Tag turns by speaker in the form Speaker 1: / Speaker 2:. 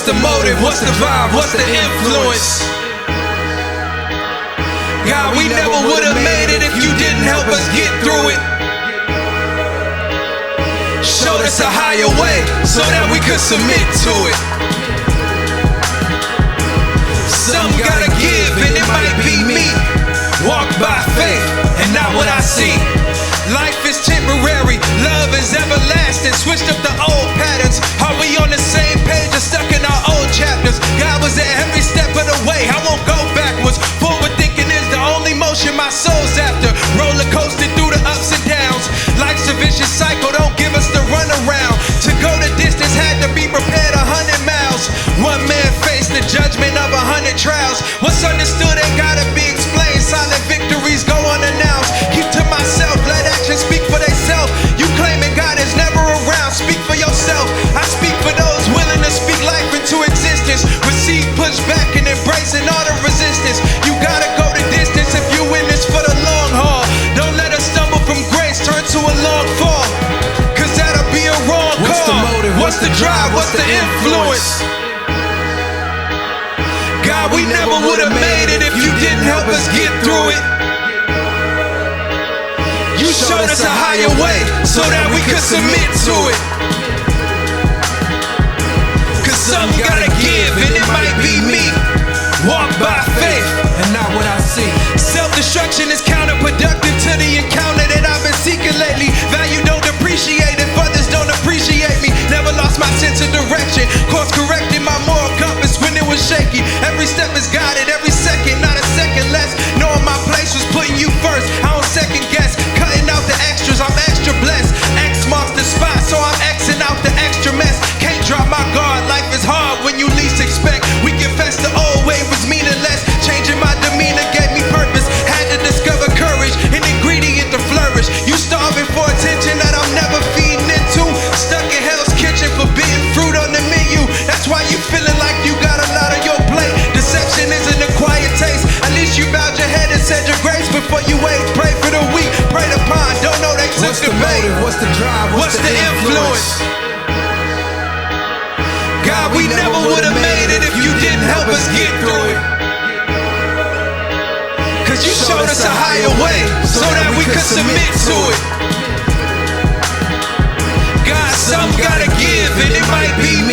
Speaker 1: the motive? What's the vibe? What's the influence? God, we never would've made it if you didn't help us get through it. Showed us a higher way so that we could submit to it. Some gotta give and it might be me. Walk by faith and not what I see. Life is temporary, love is everlasting. Switched up the old patterns. Are we on the same page or stuck in our old chapters? God was at every step of the way. I won't go backwards. Forward thinking is the only motion my soul's after. Roller coasting through the ups and downs. Life's a vicious cycle, don't give us the runaround. To go the distance had to be prepared 100 miles. One man faced the judgment of 100 trials. What's understood ain't gotta be explained. Silent victories go unannounced. Keep to myself, let actions speak for themselves. You claiming God is never around, speak for yourself. I speak for those willing to speak life into existence. Receive pushback and embracing all the resistance. You gotta go the distance if you in this for the long haul. Don't let us stumble from grace, turn to a long fall. Cause that'll be a wrong call.
Speaker 2: What's the motive?
Speaker 1: What's the drive? What's the influence? God, we never would've made it if you didn't help us get through it. You showed us a higher way so that we could submit to it. Cause some gotta give and it might be me. Walk by faith
Speaker 2: and not what I see.
Speaker 1: Self-destruction is counterproductive to the encounter that I've been seeking lately. Value don't appreciate if others don't appreciate me. Never lost my sense of direction. Course corrected my moral compass when it was shaky. Every step is guided, every second, not a second less. Knowing my place was putting you first. I don't second guess. Cutting out the extras, I'm extra blessed. X marks the spot, so I'm Xing out the extra mess. Can't drop my guard, life is hard when you least expect. We confess the old way was meaningless. Changing my demeanor gave me purpose. Had to discover courage, an ingredient to flourish. You starving for attention that I'm never feeding into. Stuck in Hell's Kitchen, forbidden fruit on the menu. That's why you feeling like you got a lot on your plate. Deception isn't a quiet taste. At least you bowed your head and said your grace before you ate. Pray for the weak, pray the pond. Don't know they took
Speaker 2: What's
Speaker 1: the
Speaker 2: the
Speaker 1: bait.
Speaker 2: motive? What's the drive?
Speaker 1: What's the influence? God, we never would've made it if you didn't help us get through it. Cause you showed us a higher way so that we could submit to it. God, some gotta give and it might be